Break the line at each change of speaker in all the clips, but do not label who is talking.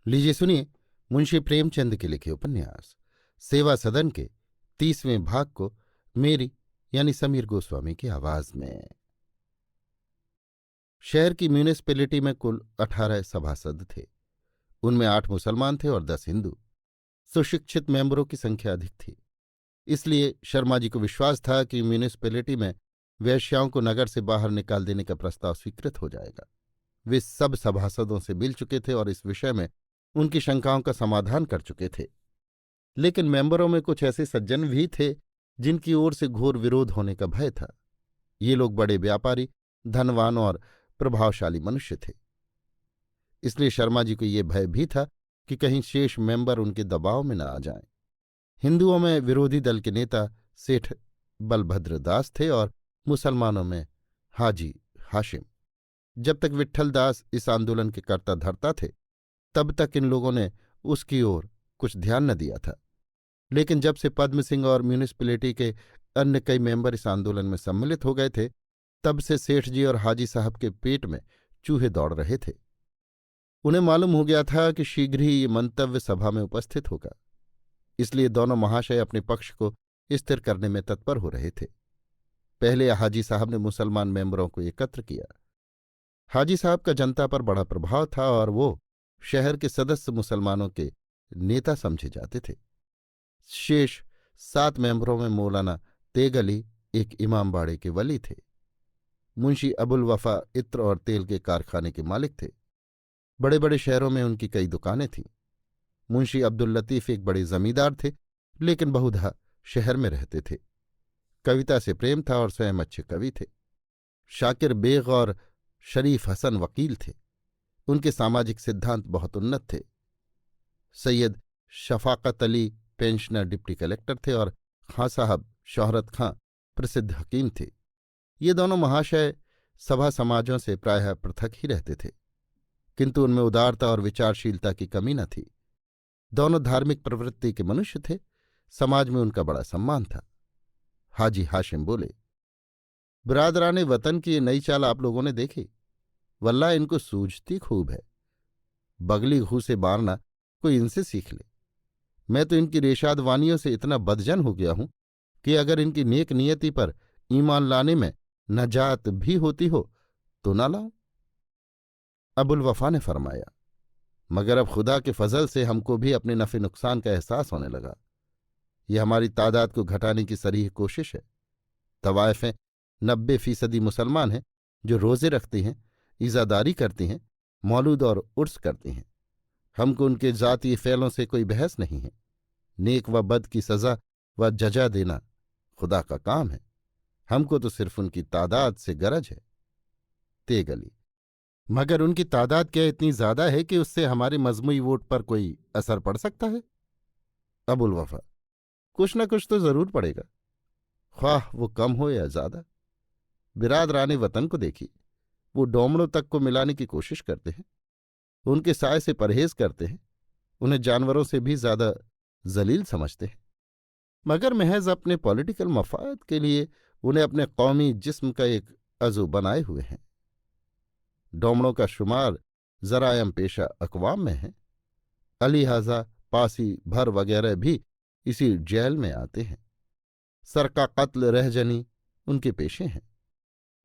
लीजिए सुनिए मुंशी प्रेमचंद के लिखे उपन्यास सेवा सदन के 30वें भाग को मेरी यानी समीर गोस्वामी की आवाज में। शहर की म्यूनिसपैलिटी में कुल 18 सभासद थे। उनमें 8 मुसलमान थे और 10 हिंदू। सुशिक्षित मेंबरों की संख्या अधिक थी, इसलिए शर्मा जी को विश्वास था कि म्यूनिसपैलिटी में वेश्याओं को नगर से बाहर निकाल देने का प्रस्ताव स्वीकृत हो जाएगा। वे सब सभासदों से मिल चुके थे और इस विषय में उनकी शंकाओं का समाधान कर चुके थे। लेकिन मेंबरों में कुछ ऐसे सज्जन भी थे जिनकी ओर से घोर विरोध होने का भय था। ये लोग बड़े व्यापारी, धनवान और प्रभावशाली मनुष्य थे। इसलिए शर्मा जी को ये भय भी था कि कहीं शेष मेंबर उनके दबाव में न आ जाएं। हिंदुओं में विरोधी दल के नेता सेठ बलभद्र दास थे और मुसलमानों में हाजी हाशिम। जब तक विट्ठल दास इस आंदोलन के कर्ता धर्ता थे तब तक इन लोगों ने उसकी ओर कुछ ध्यान न दिया था। लेकिन जब से पद्म सिंह और म्यूनिसपैलिटी के अन्य कई मेंबर इस आंदोलन में सम्मिलित हो गए थे तब से सेठ जी और हाजी साहब के पेट में चूहे दौड़ रहे थे। उन्हें मालूम हो गया था कि शीघ्र ही ये मंतव्य सभा में उपस्थित होगा, इसलिए दोनों महाशय अपने पक्ष को स्थिर करने में तत्पर हो रहे थे। पहले हाजी साहब ने मुसलमान मेंबरों को एकत्र किया। हाजी साहब का जनता पर बड़ा प्रभाव था और वो शहर के सदस्य मुसलमानों के नेता समझे जाते थे। शेष 7 मेंबरों में मौलाना तेग अली एक इमामबाड़े के वली थे। मुंशी अबुल वफा इत्र और तेल के कारखाने के मालिक थे। बड़े बड़े शहरों में उनकी कई दुकानें थीं। मुंशी अब्दुल लतीफ एक बड़े जमींदार थे, लेकिन बहुधा शहर में रहते थे। कविता से प्रेम था और स्वयं अच्छे कवि थे। शाकिर बेग और शरीफ हसन वकील थे। उनके सामाजिक सिद्धांत बहुत उन्नत थे। Syed Shafqat Ali pensioner deputy collector थे और खां साहब शोहरत खां प्रसिद्ध हकीम थे। ये दोनों महाशय सभा समाजों से प्रायः पृथक ही रहते थे, किंतु उनमें उदारता और विचारशीलता की कमी न थी। दोनों धार्मिक प्रवृत्ति के मनुष्य थे। समाज में उनका बड़ा सम्मान था। हाजी हाशिम बोले, बिरादराने वतन की ये नई चाल आप लोगों ने देखी? वल्लाह इनको सूझती खूब है। बगली घूसे मारना कोई इनसे सीख ले। मैं तो इनकी रेशाद वानियों से इतना बदजन हो गया हूं कि अगर इनकी नेक नियति पर ईमान लाने में नजात भी होती हो तो ना लाऊं। अबुल वफा ने फरमाया, मगर अब खुदा के फजल से हमको भी अपने नफे नुकसान का एहसास होने लगा। यह हमारी तादाद को घटाने की सरीह कोशिश है। तवायफें 90% मुसलमान हैं जो रोजे रखती हैं, इज़ादारी करती हैं, मौलूद और उर्स करती हैं। हमको उनके जातीय फैलों से कोई बहस नहीं है। नेक व बद की सज़ा व जजा देना खुदा का काम है। हमको तो सिर्फ उनकी तादाद से गरज है। तेग अली, मगर उनकी तादाद क्या इतनी ज्यादा है कि उससे हमारे मजमूई वोट पर कोई असर पड़ सकता है? अबुल वफा, कुछ न कुछ तो जरूर पड़ेगा, ख्वाह वो कम हो या ज्यादा। बिरादराने वतन को देखिए, वो डोमड़ों तक को मिलाने की कोशिश करते हैं, उनके साय से परहेज करते हैं, उन्हें जानवरों से भी ज्यादा जलील समझते हैं, मगर महज अपने पॉलिटिकल मफाद के लिए उन्हें अपने कौमी जिस्म का एक अज़ु बनाए हुए हैं। डोमड़ों का शुमार जरायम पेशा अकवाम में है। अलीहाजा, पासी, भर वगैरह भी इसी जेल में आते हैं। सर का कत्ल, रहजनी उनके पेशे हैं।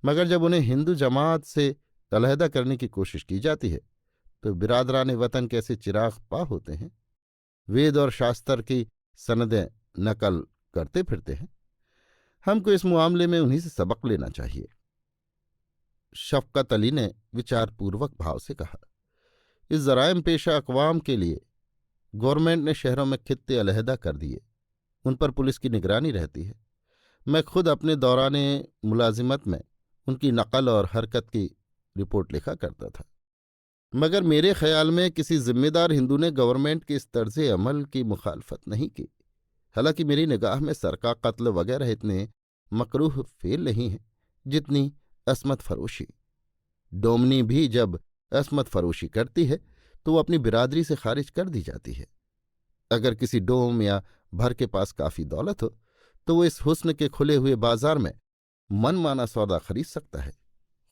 मगर जब उन्हें हिंदू जमात से अलहदा करने की कोशिश की जाती है तो बिरादराने वतन कैसे चिराग पा होते हैं। वेद और शास्त्र की सनदें नकल करते फिरते हैं। हमको इस मामले में उन्हीं से सबक लेना चाहिए। शफकत अली ने विचारपूर्वक भाव से कहा, इस जरायम पेशा अकवाम के लिए गवर्नमेंट ने शहरों में खित्ते अलहदा कर दिए। उन पर पुलिस की निगरानी रहती है। मैं खुद अपने दौराने मुलाजिमत में उनकी नकल और हरकत की रिपोर्ट लिखा करता था, मगर मेरे ख्याल में किसी जिम्मेदार हिंदू ने गवर्नमेंट के इस तर्ज अमल की मुखालफत नहीं की। हालांकि मेरी निगाह में सरका कत्ल वगैरह इतने मकरूह फेल नहीं हैं जितनी असमत फरोशी। डोमनी भी जब असमत फरोशी करती है तो वो अपनी बिरादरी से खारिज कर दी जाती है। अगर किसी डोम या भर के पास काफ़ी दौलत हो तो वो इस हुस्न के खुले हुए बाजार में मनमाना सौदा खरीद सकता है।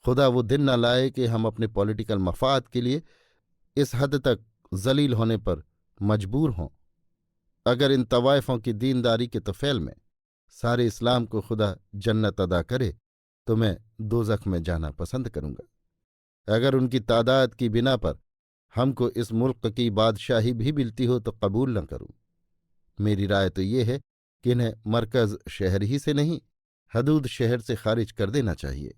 खुदा वो दिन न लाए कि हम अपने पॉलिटिकल मफाद के लिए इस हद तक जलील होने पर मजबूर हों। अगर इन तवाइफों की दीनदारी के तफेल में सारे इस्लाम को खुदा जन्नत अदा करे तो मैं दोजख में जाना पसंद करूंगा। अगर उनकी तादाद की बिना पर हमको इस मुल्क की बादशाही भी मिलती हो तो कबूल न करूं। मेरी राय तो ये है कि इन्हें मरकज शहर ही से नहीं, हदूद शहर से खारिज कर देना चाहिए।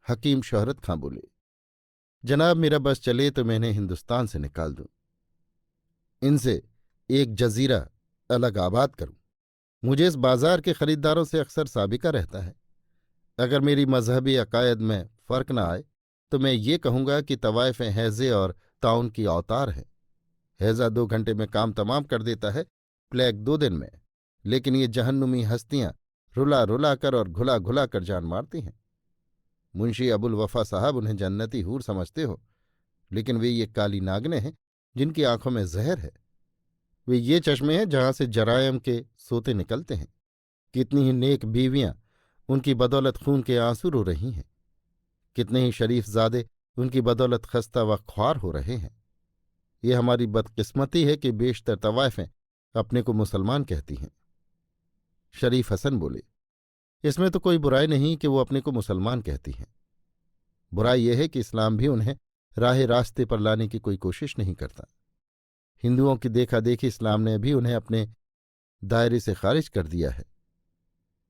हकीम शोहरत खां बोले, जनाब मेरा बस चले तो मैं इन्हें हिंदुस्तान से निकाल दूं, इनसे एक जजीरा अलग आबाद करूं। मुझे इस बाजार के खरीदारों से अक्सर साबिका रहता है। अगर मेरी मजहबी अकायद में फर्क न आए तो मैं ये कहूंगा कि तवाइफें हैजे और ताउन की अवतार हैं। हैजा 2 घंटे में काम तमाम कर देता है, प्लेग 2 दिन में, लेकिन ये जहन्नुमी हस्तियां रुला रुला कर और घुला घुला कर जान मारती हैं। मुंशी अबुल वफा साहब उन्हें जन्नती हूर समझते हो, लेकिन वे ये काली नागने हैं जिनकी आंखों में जहर है। वे ये चश्मे हैं जहां से जरायम के सोते निकलते हैं। कितनी ही नेक बीवियां उनकी बदौलत खून के आंसू रो रही हैं। कितने ही शरीफ ज़ादे उनकी बदौलत खस्ता व ख्वार हो रहे हैं। ये हमारी बदकिस्मती है कि बेशतर तवाइफें अपने को मुसलमान कहती हैं। शरीफ हसन बोले, इसमें तो कोई बुराई नहीं कि वो अपने को मुसलमान कहती हैं। बुराई यह है कि इस्लाम भी उन्हें राह रास्ते पर लाने की कोई कोशिश नहीं करता। हिंदुओं की देखा देखी इस्लाम ने भी उन्हें अपने दायरे से खारिज कर दिया है।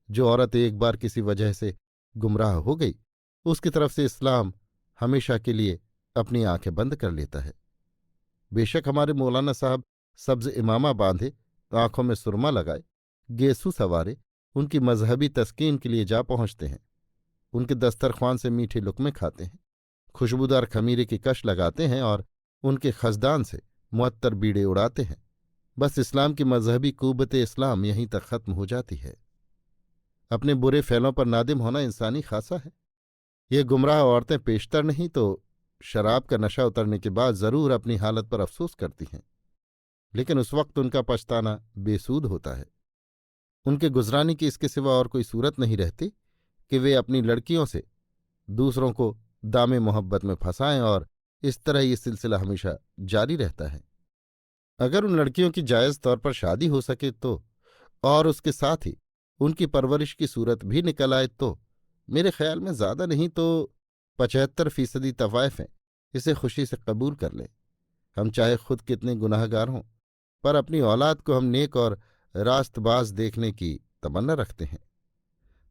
जो औरत एक बार किसी वजह से गुमराह हो गई, उसकी तरफ से इस्लाम हमेशा के लिए अपनी आंखें बंद कर लेता है। बेशक हमारे मौलाना साहब सब्ज इमामा बांधे, आंखों में सुरमा लगाए, गेसू सवारे उनकी मजहबी तस्कीन के लिए जा पहुंचते हैं। उनके दस्तरख्वान से मीठे लुकमे खाते हैं, खुशबूदार खमीरे की कश लगाते हैं और उनके खसदान से मुअत्तर बीड़े उड़ाते हैं। बस इस्लाम की मजहबी कुव्वत इस्लाम यहीं तक खत्म हो जाती है। अपने बुरे फैलों पर नादिम होना इंसानी खासा है। ये गुमराह औरतें पेशतर नहीं तो शराब का नशा उतरने के बाद जरूर अपनी हालत पर अफसोस करती हैं, लेकिन उस वक्त उनका पछताना बेसूद होता है। उनके गुजराने की इसके सिवा और कोई सूरत नहीं रहती कि वे अपनी लड़कियों से दूसरों को दामे मोहब्बत में फंसाएं, और इस तरह ये सिलसिला हमेशा जारी रहता है। अगर उन लड़कियों की जायज़ तौर पर शादी हो सके तो, और उसके साथ ही उनकी परवरिश की सूरत भी निकल आए तो मेरे ख्याल में ज़्यादा नहीं तो 75% तवाइफें इसे खुशी से कबूल कर लें। हम चाहे खुद कितने गुनाहगार हों, पर अपनी औलाद को हम नेक और रास्तबाज देखने की तमन्ना रखते हैं।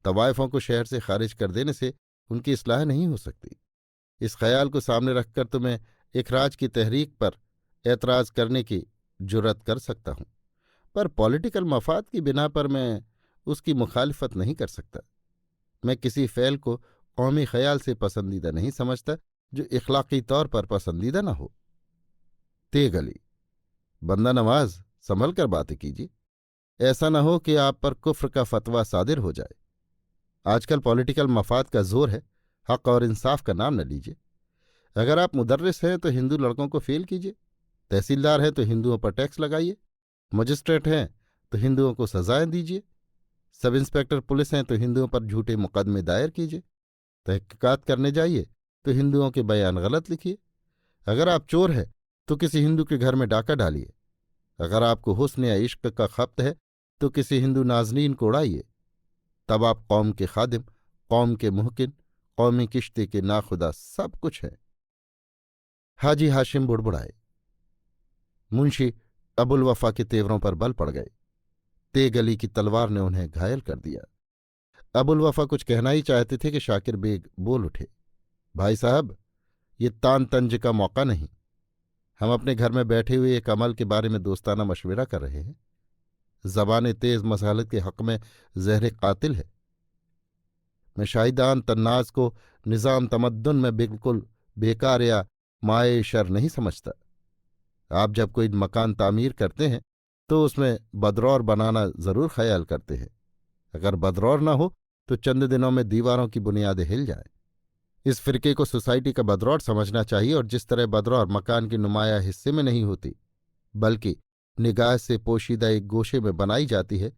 तवाइफों को शहर से खारिज कर देने से उनकी इस्लाह नहीं हो सकती। इस ख्याल को सामने रखकर तो मैं इखराज की तहरीक पर एतराज़ करने की जुर्रत कर सकता हूँ, पर पॉलिटिकल मफाद की बिना पर मैं उसकी मुखालिफत नहीं कर सकता। मैं किसी फ़ैल को कौमी ख्याल से पसंदीदा नहीं समझता जो इखलाकी तौर पर पसंदीदा न हो। तेग अली, बंदा नवाज संभल कर बातें कीजिए, ऐसा न हो कि आप पर कुफ्र का फतवा सादिर हो जाए। आजकल पॉलिटिकल मफाद का जोर है, हक और इंसाफ का नाम न लीजिए। अगर आप मुदर्रिस हैं तो हिंदू लड़कों को फेल कीजिए, तहसीलदार हैं तो हिंदुओं पर टैक्स लगाइए, मजिस्ट्रेट हैं तो हिंदुओं को सजाएं दीजिए, सब इंस्पेक्टर पुलिस हैं तो हिंदुओं पर झूठे मुकदमे दायर कीजिए, तहकीकात करने जाइए तो हिंदुओं के बयान गलत लिखिए। अगर आप चोर हैं तो किसी हिंदू के घर में डाका डालिए। अगर आपको हुस्न या इश्क का खप्त है तो किसी हिंदू नाजनीन को उड़ाइए। तब आप कौम के खादिम, कौम के मुहकिन, कौमी किश्ते के नाखुदा सब कुछ हैं। हाजी हाशिम बुड़बुड़ाए। मुंशी अबुल वफा के तेवरों पर बल पड़ गए। तेग अली की तलवार ने उन्हें घायल कर दिया। अबुल वफा कुछ कहना ही चाहते थे कि शाकिर बेग बोल उठे, भाई साहब, ये तान तंज का मौका नहीं। हम अपने घर में बैठे हुए एक अमल के बारे में दोस्ताना मशविरा कर रहे हैं। ज़बान तेज मसालत के हक में जहर कातिल है। मैं शाहिदान तन्नाज को निज़ाम तमद्दुन में बिल्कुल बेकार या माए शर नहीं समझता। आप जब कोई मकान तामीर करते हैं तो उसमें बदरौर बनाना जरूर ख्याल करते हैं। अगर बदरौर ना हो तो चंद दिनों में दीवारों की बुनियादें हिल जाएं। इस फिरके को सोसाइटी का बदरौर समझना चाहिए, और जिस तरह बदरौर मकान के नुमाया हिस्से में नहीं होती बल्कि निगाह से पोशीदा एक गोशे में बनाई जाती है,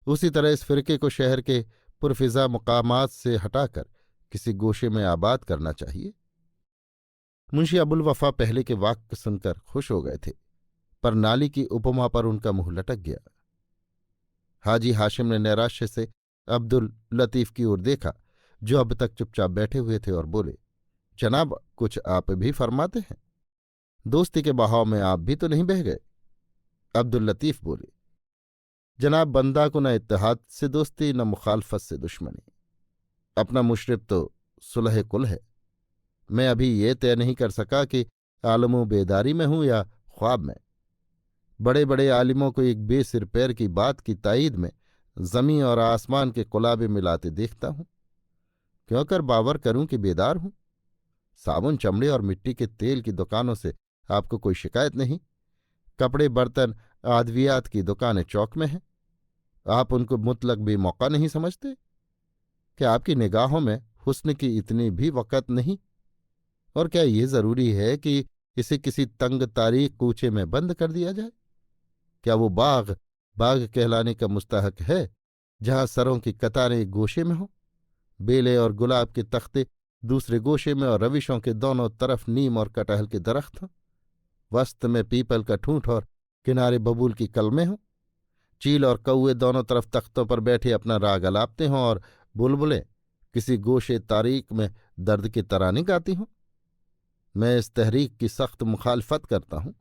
उसी तरह इस फिरके को शहर के पुरफिजा मुकामात से हटाकर किसी गोशे में आबाद करना चाहिए। मुंशी अबुल वफा पहले के वाक्य सुनकर खुश हो गए थे, पर नाली की उपमा पर उनका मुंह लटक गया। हाजी हाशिम ने नैराश्य से अब्दुल लतीफ की ओर देखा, जो अब तक चुपचाप बैठे हुए थे, और बोले, जनाब, कुछ आप भी फरमाते हैं? दोस्ती के बहाव में आप भी तो नहीं बह गए? अब्दुल लतीफ बोले, जनाब, बंदा को न इत्तेहाद से दोस्ती, न मुखालफत से दुश्मनी। अपना मुशरिब तो सुलह कुल है। मैं अभी ये तय नहीं कर सका कि आलमो बेदारी में हूं या ख्वाब में। बड़े बड़े आलिमों को एक बेसिर पैर की बात की ताईद में जमी और आसमान के कुलाबे मिलाते देखता हूं। क्यों कर बावर करूं कि बेदार हूं? साबुन, चमड़े और मिट्टी के तेल की दुकानों से आपको कोई शिकायत नहीं। कपड़े, बर्तन, आदवियात की दुकानें चौक में हैं। आप उनको मुतलक बेमौका नहीं समझते? क्या आपकी निगाहों में हुस्न की इतनी भी वक़्त नहीं? और क्या ये जरूरी है कि इसे किसी तंग तारीख कूचे में बंद कर दिया जाए? क्या वो बाग बाग कहलाने का मुस्तहक है जहां सरों की कतारें एक गोशे में हों, बेले और गुलाब के तख्ते दूसरे गोशे में, और रविशों के दोनों तरफ नीम और कटहल के दरख्त हों, वस्त में पीपल का ठूंठ और किनारे बबूल की कलमें हों, चील और कौए दोनों तरफ तख्तों पर बैठे अपना राग अलापते हों, और बुलबुलें किसी गोशे तारीक में दर्द के तराने गाती हों? मैं इस तहरीक की सख्त मुखालफत करता हूं।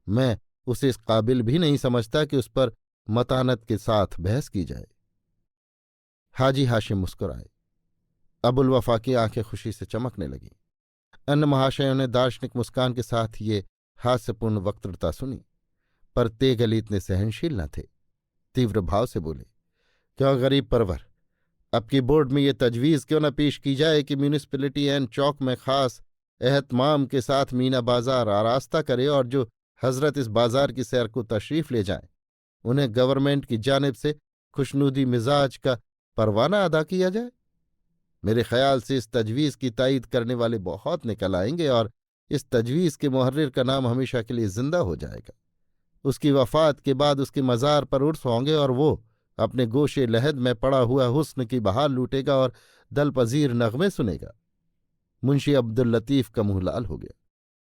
मैं उसे इस काबिल भी नहीं समझता कि उस पर मतानत के साथ बहस की जाए। हाजी हाशिम मुस्कुराए। अबुल वफा की आंखें खुशी से चमकने लगीं। अन्य महाशयों ने दार्शनिक मुस्कान के साथ ये हास्यपूर्ण वक्तृता सुनी, पर तेग अली इतने सहनशील न थे। तीव्र भाव से बोले, क्यों गरीब परवर, अब की बोर्ड में ये तजवीज़ क्यों न पेश की जाए कि म्यूनिसिपैलिटी एंड चौक में खास एहतमाम के साथ मीना बाजार आरास्ता करे, और जो हजरत इस बाजार की सैर को तशरीफ ले जाएं, उन्हें गवर्नमेंट की जानिब से खुशनूदी मिजाज का परवाना अदा किया जाए। मेरे ख्याल से इस तजवीज़ की तायीद करने वाले बहुत निकल आएंगे, और इस तजवीज़ के मुहर्रिर का नाम हमेशा के लिए जिंदा हो जाएगा। उसकी वफात के बाद उसके मज़ार पर उर्स होंगे, और वो अपने गोशे लहद में पड़ा हुआ हुस्न की बहार लूटेगा और दल पजीर नगमे सुनेगा। मुंशी अब्दुल लतीफ का मुंह लाल हो गया।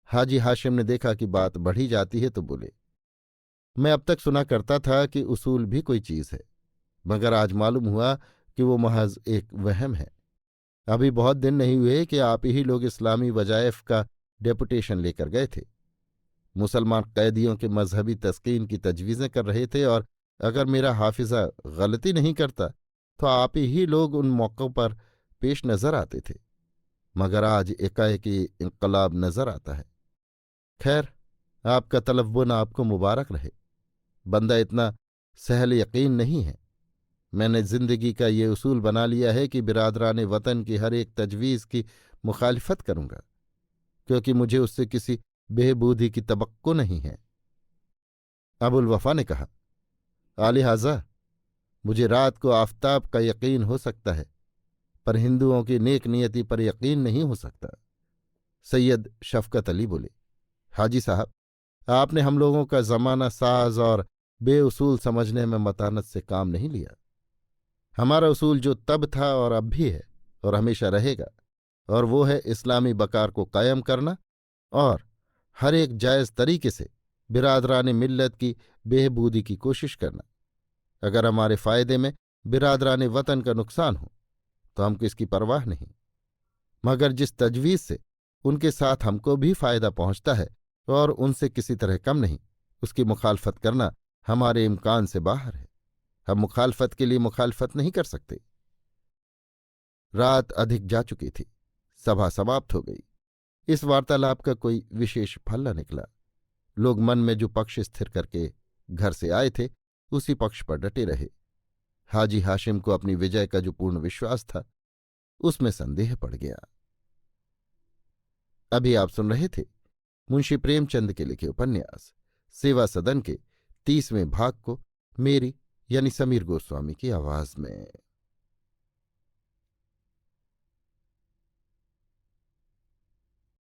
हाजी हाशिम ने देखा कि बात बढ़ी जाती है, तो बोले, मैं अब तक सुना करता था कि उसूल भी कोई चीज़ है, मगर आज मालूम हुआ कि वो महज एक वहम है। अभी बहुत दिन नहीं हुए कि आप ही लोग इस्लामी वजायफ का डेपुटेशन लेकर गए थे। मुसलमान कैदियों के मजहबी तस्कीन की तजवीज़ें कर रहे थे, और अगर मेरा हाफिजा गलती नहीं करता तो आप ही लोग उन मौक़ों पर पेश नज़र आते थे, मगर आज एकाएकी इंकलाब नज़र आता है। खैर, आपका तलव्वुन आपको मुबारक रहे। बंदा इतना सहल यकीन नहीं है। मैंने जिंदगी का ये उसूल बना लिया है कि बिरादरान वतन की हर एक तजवीज़ की मुखालिफत करूंगा, क्योंकि मुझे उससे किसी बेहबूदी की तवक्को नहीं है। अबुल वफा ने कहा, आलिहाजा, मुझे रात को आफताब का यकीन हो सकता है, पर हिंदुओं की नेक नियति पर यकीन नहीं हो सकता। सैयद शफकत अली बोले, हाजी साहब, आपने हम लोगों का जमाना साज और बेउसूल समझने में मतानत से काम नहीं लिया। हमारा उसूल जो तब था और अब भी है और हमेशा रहेगा, और वो है इस्लामी बकार को कायम करना और हर एक जायज़ तरीके से बिरादरान मिल्लत की बेहबूदी की कोशिश करना। अगर हमारे फ़ायदे में बिरादरान वतन का नुकसान हो तो हमको इसकी परवाह नहीं, मगर जिस तजवीज़ से उनके साथ हमको भी फ़ायदा पहुंचता है और उनसे किसी तरह कम नहीं, उसकी मुखालफत करना हमारे इम्कान से बाहर है। हम मुखालफत के लिए मुखालफत नहीं कर सकते। रात अधिक जा चुकी थी। सभा समाप्त हो गई। इस वार्तालाप का कोई विशेष फल न निकला। लोग मन में जो पक्ष स्थिर करके घर से आए थे उसी पक्ष पर डटे रहे। हाजी हाशिम को अपनी विजय का जो पूर्ण विश्वास था उसमें संदेह पड़ गया। अभी आप सुन रहे थे मुंशी प्रेमचंद के लिखे उपन्यास सेवा सदन के 30वें भाग को मेरी यानी समीर गोस्वामी की आवाज में।